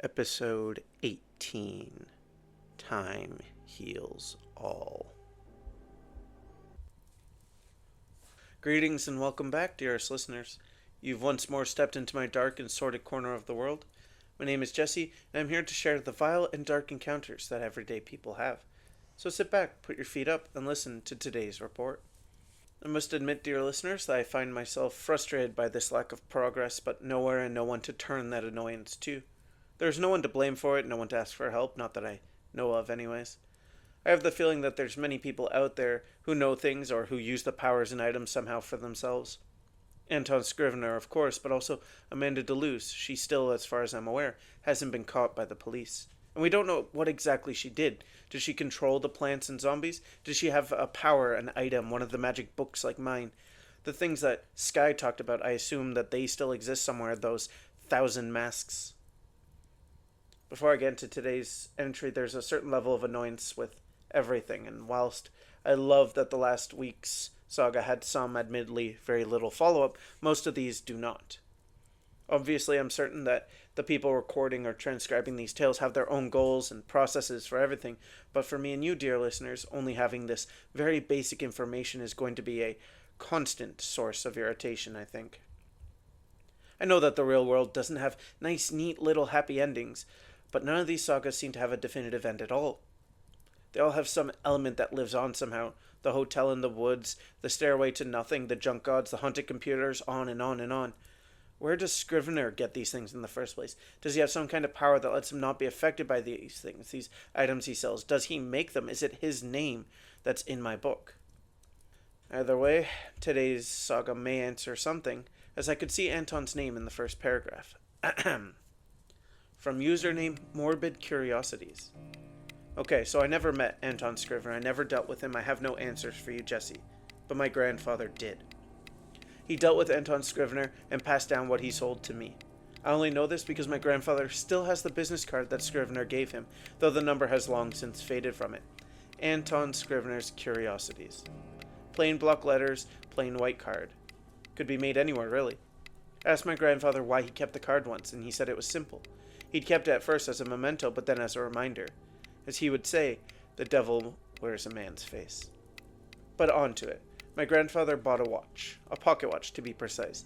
Episode 18. Time Heals All. Greetings and welcome back, dearest listeners. You've once more stepped into my dark and sordid corner of the world. My name is Jessi, and I'm here to share the vile and dark encounters that everyday people have. So sit back, put your feet up, and listen to today's report. I must admit, dear listeners, that I find myself frustrated by this lack of progress, but nowhere and no one to turn that annoyance to. There's no one to blame for it, no one to ask for help, not that I know of anyways. I have the feeling that there's many people out there who know things or who use the powers and items somehow for themselves. Anton Scrivener, of course, but also Amanda DeLuce. She still, as far as I'm aware, hasn't been caught by the police. And we don't know what exactly she did. Did she control the plants and zombies? Did she have a power, an item, one of the magic books like mine? The things that Sky talked about, I assume that they still exist somewhere, those 1,000 masks. Before I get into today's entry, there's a certain level of annoyance with everything, and whilst I love that the last week's saga had some, admittedly, very little follow-up, most of these do not. Obviously, I'm certain that the people recording or transcribing these tales have their own goals and processes for everything, but for me and you, dear listeners, only having this very basic information is going to be a constant source of irritation, I think. I know that the real world doesn't have nice, neat little happy endings, but none of these sagas seem to have a definitive end at all. They all have some element that lives on somehow. The hotel in the woods, the stairway to nothing, the junk gods, the haunted computers, on and on and on. Where does Scrivener get these things in the first place? Does he have some kind of power that lets him not be affected by these things, these items he sells? Does he make them? Is it his name that's in my book? Either way, today's saga may answer something, as I could see Anton's name in the first paragraph. From username Morbid Curiosities. Okay, so I never met Anton Scrivener. I never dealt with him. I have no answers for you, Jessi. But my grandfather did. He dealt with Anton Scrivener and passed down what he sold to me. I only know this because my grandfather still has the business card that Scrivener gave him, though the number has long since faded from it. Anton Scrivener's Curiosities. Plain block letters, plain white card. Could be made anywhere, really. I asked my grandfather why he kept the card once, and he said it was simple. He'd kept it at first as a memento, but then as a reminder. As he would say, the devil wears a man's face. But on to it. My grandfather bought a watch. A pocket watch, to be precise.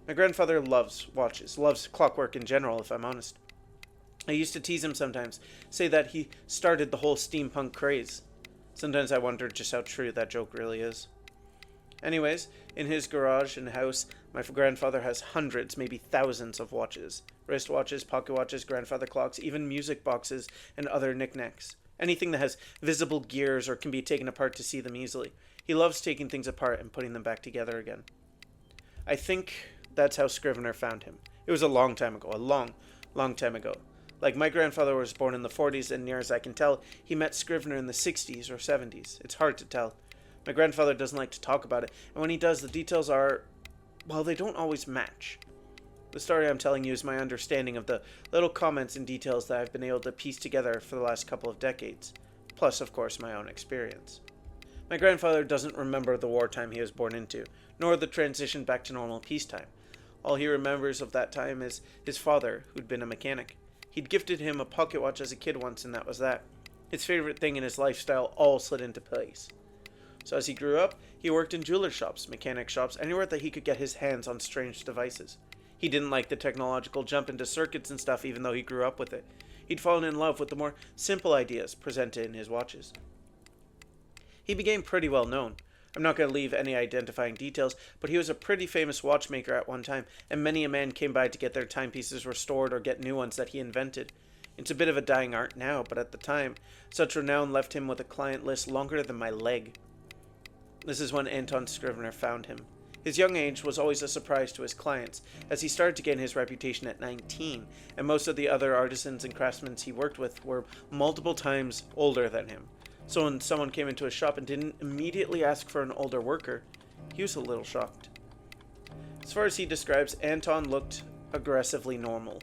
My grandfather loves watches, loves clockwork in general, if I'm honest. I used to tease him sometimes, say that he started the whole steampunk craze. Sometimes I wonder just how true that joke really is. Anyways, in his garage and house, my grandfather has hundreds, maybe thousands of watches. Wristwatches, pocket watches, grandfather clocks, even music boxes, and other knickknacks. Anything that has visible gears or can be taken apart to see them easily. He loves taking things apart and putting them back together again. I think that's how Scrivener found him. It was a long time ago, a long, long time ago. Like, my grandfather was born in the 40s, and near as I can tell, he met Scrivener in the 60s or 70s. It's hard to tell. My grandfather doesn't like to talk about it, and when he does, the details are, well, they don't always match. The story I'm telling you is my understanding of the little comments and details that I've been able to piece together for the last couple of decades, plus, of course, my own experience. My grandfather doesn't remember the wartime he was born into, nor the transition back to normal peacetime. All he remembers of that time is his father, who'd been a mechanic. He'd gifted him a pocket watch as a kid once, and that was that. His favorite thing in his lifestyle all slid into place. So as he grew up, he worked in jeweler shops, mechanic shops, anywhere that he could get his hands on strange devices. He didn't like the technological jump into circuits and stuff, even though he grew up with it. He'd fallen in love with the more simple ideas presented in his watches. He became pretty well known. I'm not going to leave any identifying details, but he was a pretty famous watchmaker at one time, and many a man came by to get their timepieces restored or get new ones that he invented. It's a bit of a dying art now, but at the time, such renown left him with a client list longer than my leg. This is when Anton Scrivener found him. His young age was always a surprise to his clients, as he started to gain his reputation at 19, and most of the other artisans and craftsmen he worked with were multiple times older than him. So when someone came into his shop and didn't immediately ask for an older worker, he was a little shocked. As far as he describes, Anton looked aggressively normal.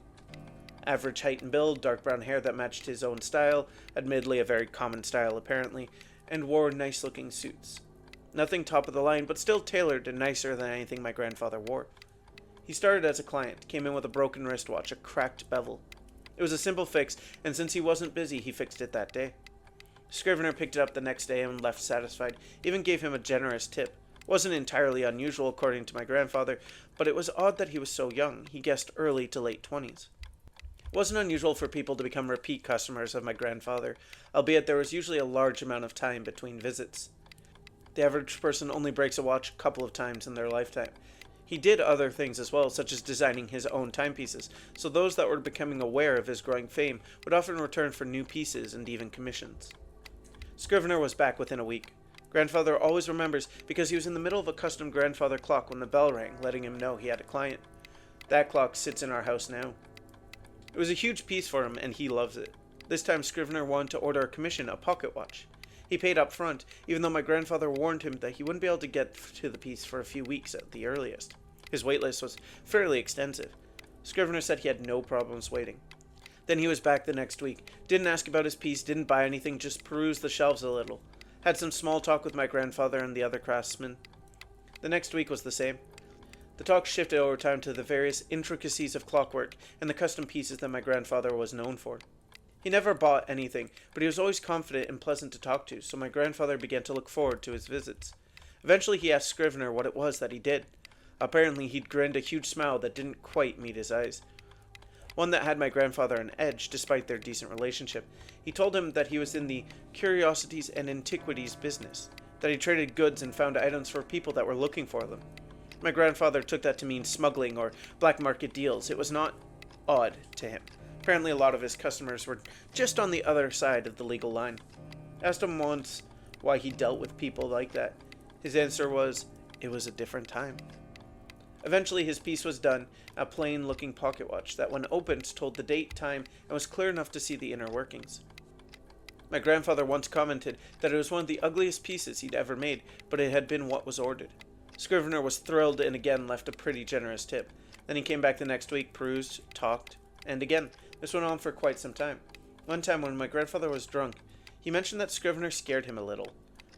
Average height and build, dark brown hair that matched his own style, admittedly a very common style apparently, and wore nice looking suits. Nothing top of the line, but still tailored and nicer than anything my grandfather wore. He started as a client, came in with a broken wristwatch, a cracked bevel. It was a simple fix, and since he wasn't busy, he fixed it that day. Scrivener picked it up the next day and left satisfied, even gave him a generous tip. Wasn't entirely unusual according to my grandfather, but it was odd that he was so young. He guessed early to late 20s. It wasn't unusual for people to become repeat customers of my grandfather, albeit there was usually a large amount of time between visits. The average person only breaks a watch a couple of times in their lifetime. He did other things as well, such as designing his own timepieces, so those that were becoming aware of his growing fame would often return for new pieces and even commissions. Scrivener was back within a week. Grandfather always remembers because he was in the middle of a custom grandfather clock when the bell rang, letting him know he had a client. That clock sits in our house now. It was a huge piece for him, and he loves it. This time Scrivener wanted to order a commission, a pocket watch. He paid up front, even though my grandfather warned him that he wouldn't be able to get to the piece for a few weeks at the earliest. His waitlist was fairly extensive. Scrivener said he had no problems waiting. Then he was back the next week. Didn't ask about his piece, didn't buy anything, just perused the shelves a little. Had some small talk with my grandfather and the other craftsmen. The next week was the same. The talk shifted over time to the various intricacies of clockwork and the custom pieces that my grandfather was known for. He never bought anything, but he was always confident and pleasant to talk to, so my grandfather began to look forward to his visits. Eventually he asked Scrivener what it was that he did. Apparently he'd grinned a huge smile that didn't quite meet his eyes. One that had my grandfather on edge, despite their decent relationship. He told him that he was in the curiosities and antiquities business, that he traded goods and found items for people that were looking for them. My grandfather took that to mean smuggling or black market deals. It was not odd to him. Apparently a lot of his customers were just on the other side of the legal line. I asked him once why he dealt with people like that. His answer was, it was a different time. Eventually his piece was done, a plain-looking pocket watch that when opened told the date, time, and was clear enough to see the inner workings. My grandfather once commented that it was one of the ugliest pieces he'd ever made, but it had been what was ordered. Scrivener was thrilled and again left a pretty generous tip. Then he came back the next week, perused, talked, and again. This went on for quite some time. One time when my grandfather was drunk, he mentioned that Scrivener scared him a little.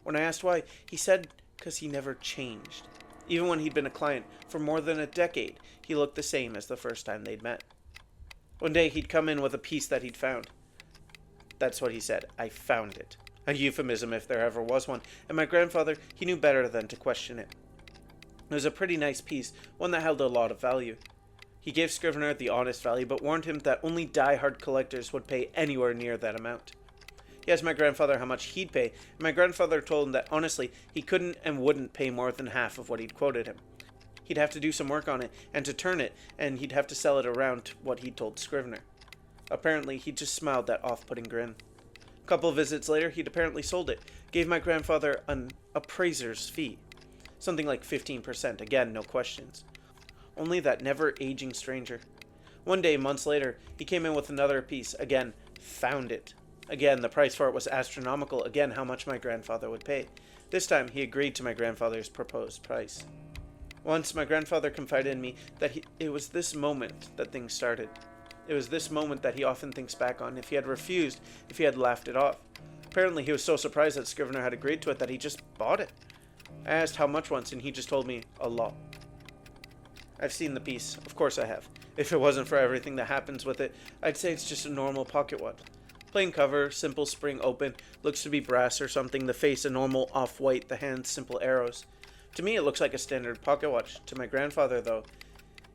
When I asked why, he said because he never changed. Even when he'd been a client for more than a decade, he looked the same as the first time they'd met. One day he'd come in with a piece that he'd found. That's what he said, I found it. A euphemism if there ever was one, and my grandfather, he knew better than to question it. It was a pretty nice piece, one that held a lot of value. He gave Scrivener the honest value, but warned him that only die-hard collectors would pay anywhere near that amount. He asked my grandfather how much he'd pay, and my grandfather told him that honestly, he couldn't and wouldn't pay more than half of what he'd quoted him. He'd have to do some work on it, and to turn it, and he'd have to sell it around what he'd told Scrivener. Apparently, he just smiled that off-putting grin. A couple of visits later, he'd apparently sold it, gave my grandfather an appraiser's fee. Something like 15%, again, no questions. Only that never-aging stranger. One day, months later, he came in with another piece, again, found it. Again, the price for it was astronomical, again, how much my grandfather would pay. This time, he agreed to my grandfather's proposed price. Once, my grandfather confided in me that it was this moment that things started. It was this moment that he often thinks back on, if he had refused, if he had laughed it off. Apparently, he was so surprised that Scrivener had agreed to it that he just bought it. I asked how much once, and he just told me a lot. I've seen the piece. Of course I have. If it wasn't for everything that happens with it, I'd say it's just a normal pocket watch. Plain cover, simple spring open, looks to be brass or something, the face a normal off-white, the hands simple arrows. To me it looks like a standard pocket watch. To my grandfather though,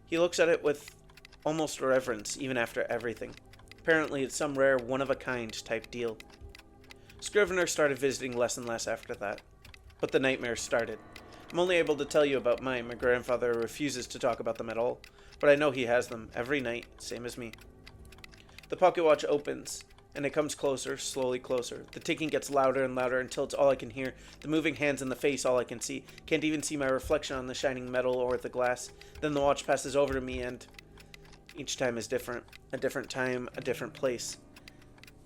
he looks at it with almost reverence even after everything. Apparently it's some rare one-of-a-kind type deal. Scrivener started visiting less and less after that. But the nightmares started. I'm only able to tell you about mine. My grandfather refuses to talk about them at all. But I know he has them every night, same as me. The pocket watch opens, and it comes closer, slowly closer. The ticking gets louder and louder until it's all I can hear. The moving hands and the face all I can see. Can't even see my reflection on the shining metal or the glass. Then the watch passes over to me and each time is different. A different time, a different place.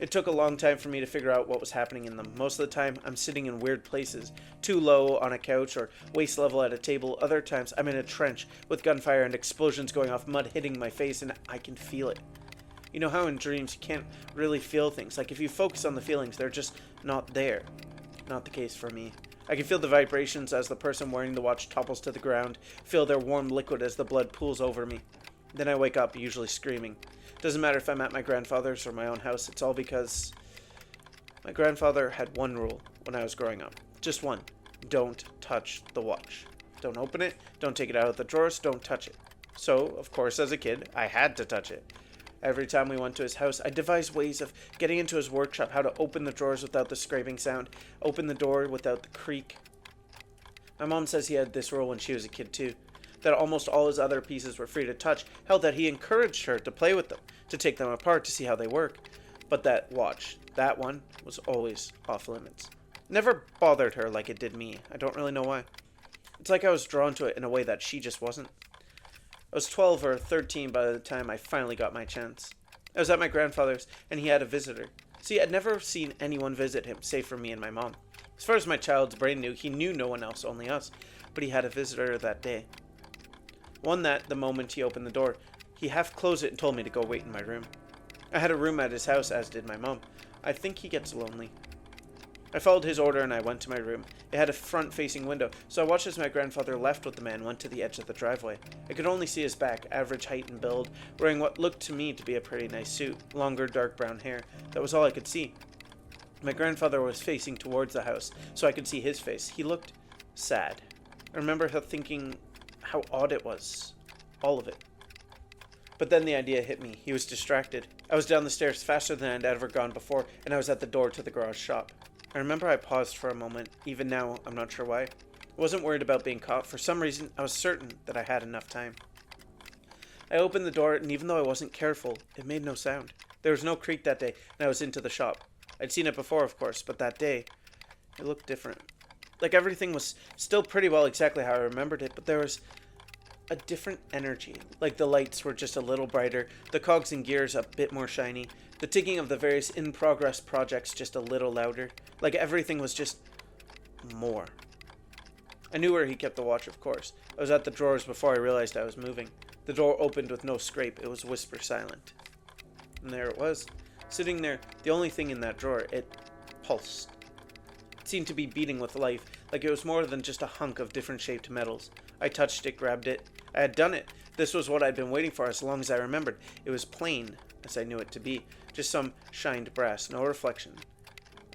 It took a long time for me to figure out what was happening in them. Most of the time, I'm sitting in weird places. Too low on a couch or waist level at a table. Other times, I'm in a trench with gunfire and explosions going off, mud hitting my face, and I can feel it. You know how in dreams you can't really feel things. Like if you focus on the feelings, they're just not there. Not the case for me. I can feel the vibrations as the person wearing the watch topples to the ground. Feel their warm liquid as the blood pools over me. Then I wake up, usually screaming. Doesn't matter if I'm at my grandfather's or my own house, it's all because my grandfather had one rule when I was growing up. Just one. Don't touch the watch. Don't open it, don't take it out of the drawers, don't touch it. So, of course, as a kid, I had to touch it. Every time we went to his house, I devised ways of getting into his workshop, how to open the drawers without the scraping sound, open the door without the creak. My mom says he had this rule when she was a kid too, that almost all his other pieces were free to touch, held that he encouraged her to play with them, to take them apart to see how they work. But that watch, that one, was always off limits. Never bothered her like it did me. I don't really know why. It's like I was drawn to it in a way that she just wasn't. I was 12 or 13 by the time I finally got my chance. I was at my grandfather's, and he had a visitor. See, I'd never seen anyone visit him, save for me and my mom. As far as my child's brain knew, he knew no one else, only us. But he had a visitor that day. One that, the moment he opened the door, he half closed it and told me to go wait in my room. I had a room at his house, as did my mom. I think he gets lonely. I followed his order and I went to my room. It had a front-facing window, so I watched as my grandfather left with the man and went to the edge of the driveway. I could only see his back, average height and build, wearing what looked to me to be a pretty nice suit, longer dark brown hair. That was all I could see. My grandfather was facing towards the house, so I could see his face. He looked sad. I remember thinking how odd it was. All of it. But then the idea hit me. He was distracted. I was down the stairs faster than I'd ever gone before, and I was at the door to the garage shop. I remember I paused for a moment. Even now, I'm not sure why. I wasn't worried about being caught. For some reason, I was certain that I had enough time. I opened the door, and even though I wasn't careful, it made no sound. There was no creak that day, and I was into the shop. I'd seen it before, of course, but that day, it looked different. Like everything was still pretty well exactly how I remembered it, but there was a different energy. Like the lights were just a little brighter, the cogs and gears a bit more shiny, the ticking of the various in-progress projects just a little louder. Like everything was just more. I knew where he kept the watch, of course. I was at the drawers before I realized I was moving. The door opened with no scrape. It was whisper silent. And there it was, sitting there, the only thing in that drawer. It pulsed. It seemed to be beating with life, like it was more than just a hunk of different shaped metals. I touched it, grabbed it. I had done it. This was what I'd been waiting for as long as I remembered. It was plain, as I knew it to be. Just some shined brass, no reflection.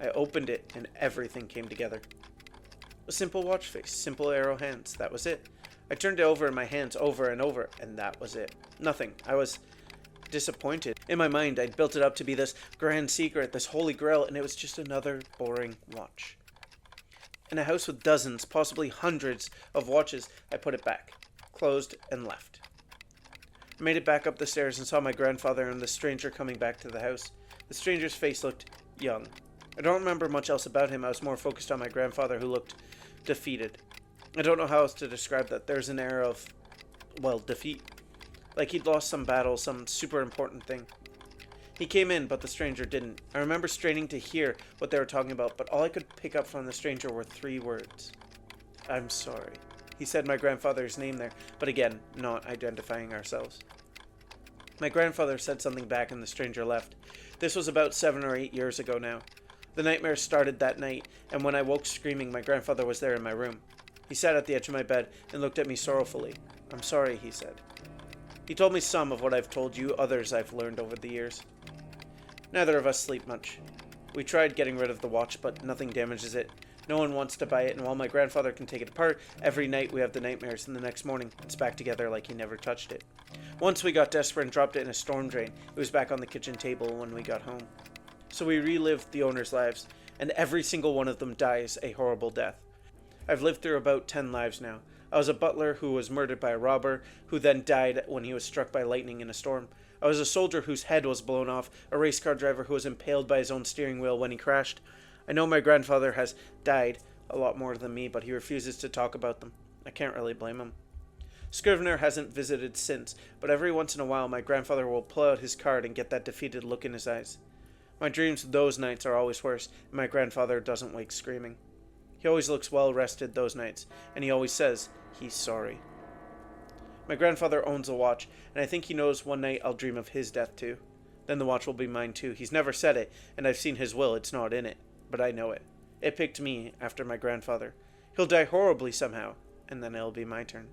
I opened it, and everything came together. A simple watch face, simple arrow hands. That was it. I turned it over in my hands over and over, and that was it. Nothing. I was disappointed. In my mind, I'd built it up to be this grand secret, this holy grail, and it was just another boring watch. In a house with dozens, possibly hundreds of watches, I put it back, closed, and left. I made it back up the stairs and saw my grandfather and the stranger coming back to the house. The stranger's face looked young. I don't remember much else about him. I was more focused on my grandfather, who looked defeated. I don't know how else to describe that. There's an air of, well, defeat. Like he'd lost some battle, some super important thing. He came in, but the stranger didn't. I remember straining to hear what they were talking about, but all I could pick up from the stranger were 3 words. I'm sorry. He said my grandfather's name there, but again, not identifying ourselves. My grandfather said something back and the stranger left. This was about 7 or 8 years ago now. The nightmare started that night, and when I woke screaming, my grandfather was there in my room. He sat at the edge of my bed and looked at me sorrowfully. I'm sorry, he said. He told me some of what I've told you, others I've learned over the years. Neither of us sleep much. We tried getting rid of the watch, but nothing damages it. No one wants to buy it, and while my grandfather can take it apart, every night we have the nightmares, and the next morning it's back together like he never touched it. Once we got desperate and dropped it in a storm drain. It was back on the kitchen table when we got home. So we relived the owner's lives, and every single one of them dies a horrible death. I've lived through about 10 lives now. I was a butler who was murdered by a robber, who then died when he was struck by lightning in a storm. I was a soldier whose head was blown off, a race car driver who was impaled by his own steering wheel when he crashed. I know my grandfather has died a lot more than me, but he refuses to talk about them. I can't really blame him. Scrivener hasn't visited since, but every once in a while my grandfather will pull out his card and get that defeated look in his eyes. My dreams those nights are always worse, and my grandfather doesn't wake screaming. He always looks well rested those nights, and he always says he's sorry. My grandfather owns a watch, and I think he knows one night I'll dream of his death too. Then the watch will be mine too. He's never said it, and I've seen his will. It's not in it, but I know it. It picked me after my grandfather. He'll die horribly somehow, and then it'll be my turn.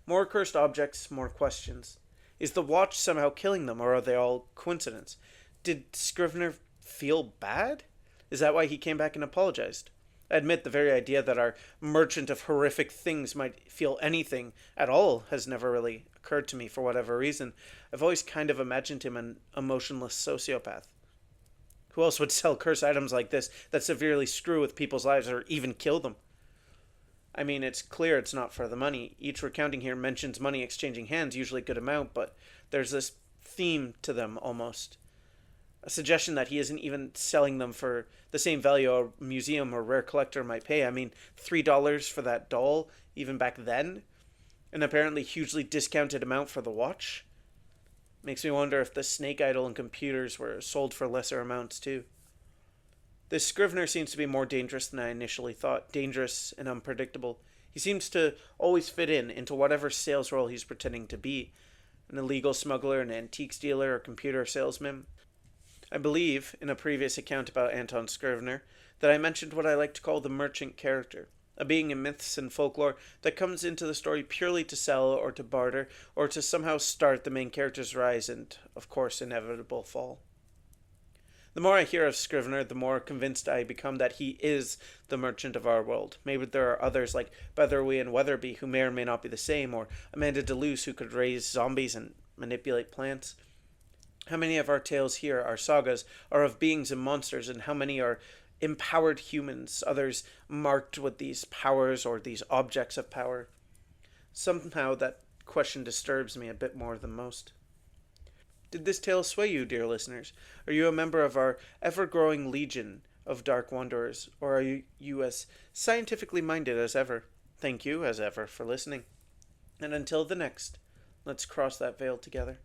More cursed objects, more questions. Is the watch somehow killing them, or are they all coincidence? Did Scrivener feel bad? Is that why he came back and apologized? I admit the very idea that our merchant of horrific things might feel anything at all has never really occurred to me for whatever reason. I've always kind of imagined him an emotionless sociopath. Who else would sell cursed items like this that severely screw with people's lives or even kill them? I mean, it's clear it's not for the money. Each recounting here mentions money exchanging hands, usually a good amount, but there's this theme to them almost. A suggestion that he isn't even selling them for the same value a museum or rare collector might pay. I mean, $3 for that doll, even back then? An apparently hugely discounted amount for the watch? Makes me wonder if the snake idol and computers were sold for lesser amounts too. This Scrivener seems to be more dangerous than I initially thought. Dangerous and unpredictable. He seems to always fit into whatever sales role he's pretending to be. An illegal smuggler, an antiques dealer, or computer salesman. I believe, in a previous account about Anton Scrivener, that I mentioned what I like to call the merchant character, a being in myths and folklore that comes into the story purely to sell or to barter, or to somehow start the main character's rise and, of course, inevitable fall. The more I hear of Scrivener, the more convinced I become that he is the merchant of our world. Maybe there are others like Betherwee and Weatherby who may or may not be the same, or Amanda Deleuze who could raise zombies and manipulate plants. How many of our tales here, our sagas, are of beings and monsters, and how many are empowered humans, others marked with these powers or these objects of power? Somehow that question disturbs me a bit more than most. Did this tale sway you, dear listeners? Are you a member of our ever-growing legion of dark wanderers, or are you as scientifically minded as ever? Thank you, as ever, for listening. And until the next, let's cross that veil together.